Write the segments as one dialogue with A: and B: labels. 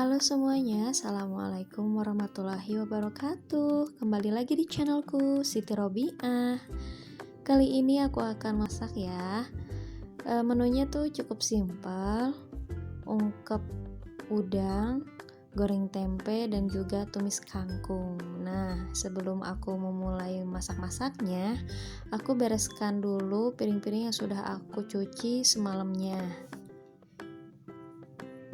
A: Halo semuanya, Assalamualaikum warahmatullahi wabarakatuh. Kembali lagi di channelku, Siti Robiah. Kali ini aku akan masak ya. Menunya tuh cukup simpel, ungkep udang, goreng tempe, dan juga tumis kangkung. Nah, sebelum aku memulai masak-masaknya, aku bereskan dulu piring-piring yang sudah aku cuci semalamnya.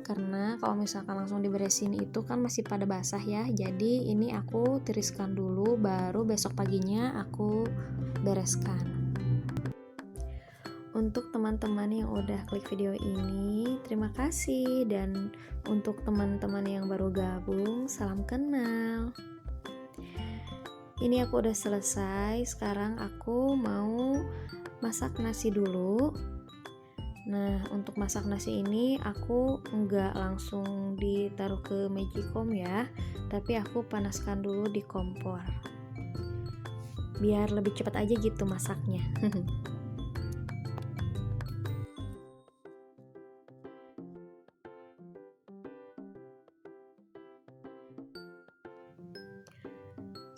A: Karena kalau misalkan langsung diberesin itu kan masih pada basah ya, jadi ini aku tiriskan dulu, baru besok paginya aku bereskan. Untuk teman-teman yang udah klik video ini, terima kasih. Dan untuk teman-teman yang baru gabung, salam kenal. Ini aku udah selesai, sekarang aku mau masak nasi dulu. Nah, untuk masak nasi ini aku nggak langsung ditaruh ke magicom ya, tapi aku panaskan dulu di kompor biar lebih cepat aja gitu masaknya.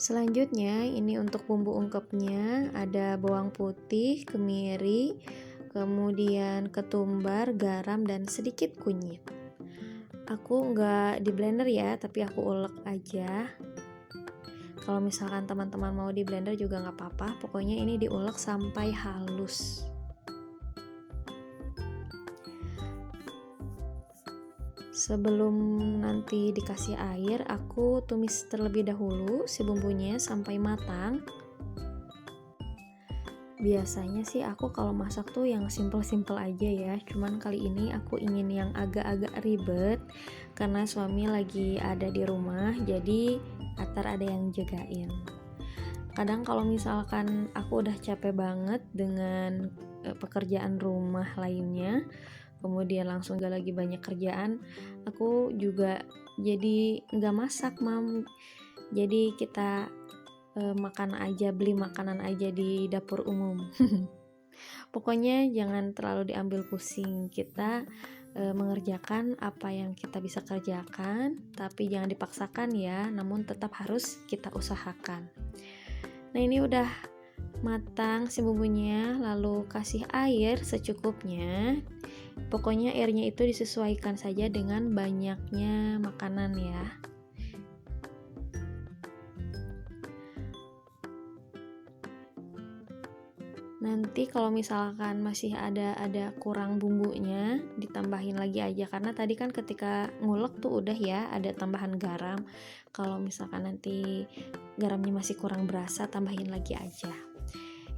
A: Selanjutnya ini untuk bumbu ungkepnya ada bawang putih, kemiri, kemudian ketumbar, garam, dan sedikit kunyit. Aku nggak di blender ya, tapi aku ulek aja. Kalau misalkan teman-teman mau di blender juga nggak apa-apa, pokoknya ini diulek sampai halus. Sebelum nanti dikasih air, aku tumis terlebih dahulu si bumbunya sampai matang. Biasanya sih aku kalau masak tuh yang simple-simple aja ya, cuman kali ini aku ingin yang agak-agak ribet karena suami lagi ada di rumah, jadi Atar ada yang jagain. Kadang kalau misalkan aku udah capek banget dengan pekerjaan rumah lainnya, kemudian langsung gak lagi banyak kerjaan, aku juga jadi nggak masak, Mam. Jadi kita beli makanan aja di dapur umum. Pokoknya jangan terlalu diambil pusing, kita mengerjakan apa yang kita bisa kerjakan, tapi jangan dipaksakan ya, namun tetap harus kita usahakan. Nah, ini udah matang si bumbunya, lalu kasih air secukupnya. Pokoknya airnya itu disesuaikan saja dengan banyaknya makanan ya. Nanti kalau misalkan masih ada kurang bumbunya, ditambahin lagi aja, karena tadi kan ketika ngulek tuh udah ya ada tambahan garam. Kalau misalkan nanti garamnya masih kurang berasa, tambahin lagi aja.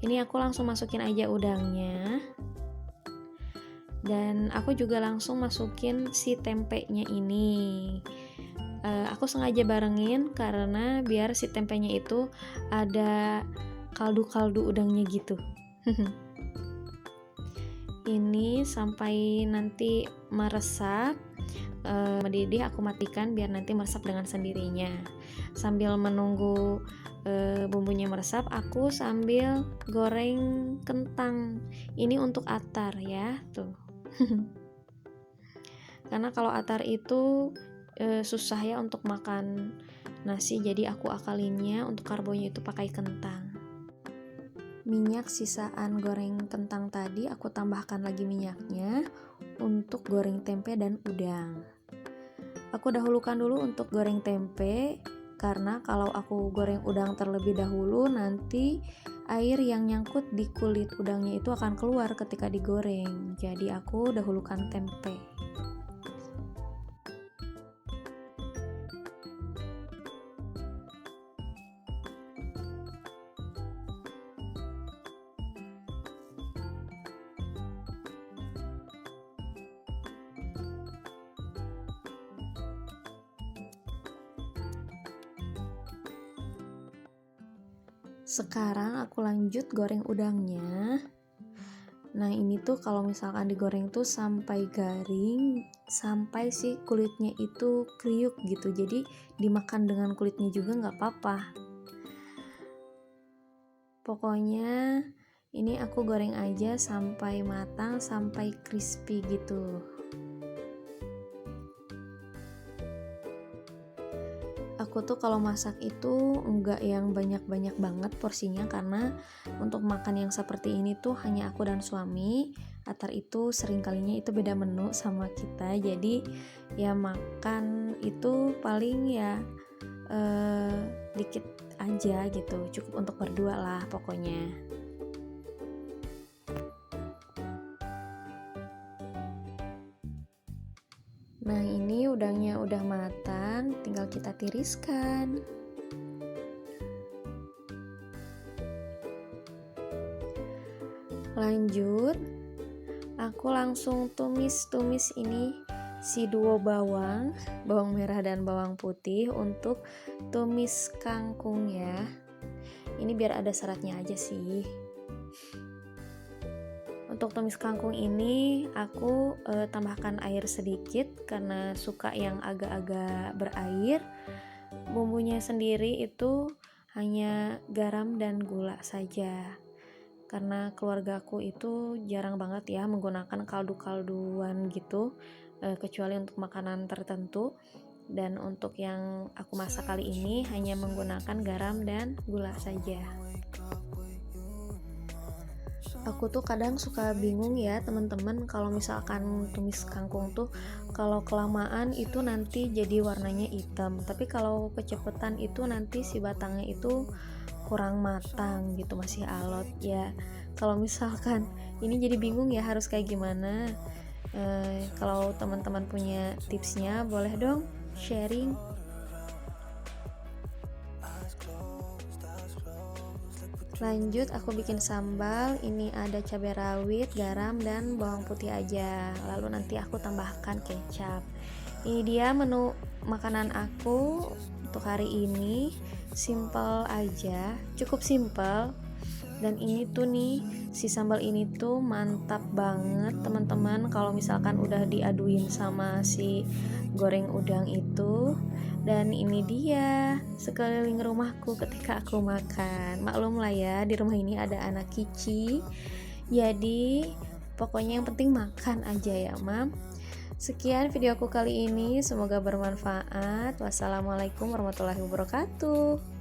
A: Ini aku langsung masukin aja udangnya. Dan aku juga langsung masukin si tempenya ini. Aku sengaja barengin karena biar si tempenya itu ada kaldu-kaldu udangnya gitu. Ini sampai nanti meresap, mendidih, aku matikan biar nanti meresap dengan sendirinya. Sambil menunggu bumbunya meresap, aku sambil goreng kentang. Ini untuk Atar ya, tuh. Karena kalau Atar itu susah ya untuk makan nasi, jadi aku akalinnya untuk karbonya itu pakai kentang. Minyak sisaan goreng kentang tadi aku tambahkan lagi minyaknya untuk goreng tempe dan udang. Aku dahulukan dulu untuk goreng tempe, karena kalau aku goreng udang terlebih dahulu, nanti air yang nyangkut di kulit udangnya itu akan keluar ketika digoreng. Jadi aku dahulukan tempe. Sekarang aku lanjut goreng udangnya. Nah, ini tuh kalau misalkan digoreng tuh sampai garing, sampai si kulitnya itu kriuk gitu. Jadi dimakan dengan kulitnya juga nggak apa-apa. Pokoknya ini aku goreng aja sampai matang, sampai crispy gitu. Aku tuh kalau masak itu enggak yang banyak-banyak banget porsinya, karena untuk makan yang seperti ini tuh hanya aku dan suami. Atar itu sering kalinya itu beda menu sama kita, jadi ya makan itu paling ya dikit aja gitu, cukup untuk berdua lah pokoknya. Nah, ini udangnya udah matang, tinggal kita tiriskan. Lanjut, aku langsung tumis ini si duo bawang merah dan bawang putih untuk tumis kangkung ya. Ini biar ada seratnya aja sih. Untuk tumis kangkung ini aku tambahkan air sedikit karena suka yang agak-agak berair. Bumbunya sendiri itu hanya garam dan gula saja, karena keluargaku itu jarang banget ya menggunakan kaldu-kalduan gitu, kecuali untuk makanan tertentu. Dan untuk yang aku masak kali ini hanya menggunakan garam dan gula saja. Aku tuh kadang suka bingung ya teman-teman, kalau misalkan tumis kangkung tuh kalau kelamaan itu nanti jadi warnanya hitam, tapi kalau kecepatan itu nanti si batangnya itu kurang matang gitu, masih alot ya. Kalau misalkan ini jadi bingung ya harus kayak gimana. Kalau teman-teman punya tipsnya boleh dong sharing. Lanjut aku bikin sambal, ini ada cabai rawit, garam, dan bawang putih aja. Lalu nanti aku tambahkan kecap. Ini dia menu makanan aku untuk hari ini. Simple aja, cukup simple. Dan ini tuh nih, si sambal ini tuh mantap banget teman-teman kalau misalkan udah diaduin sama si goreng udang itu. Dan ini dia sekeliling rumahku ketika aku makan. Maklum lah ya, di rumah ini ada anak Kici, jadi pokoknya yang penting makan aja ya mam. Sekian videoku kali ini, semoga bermanfaat. Wassalamualaikum warahmatullahi wabarakatuh.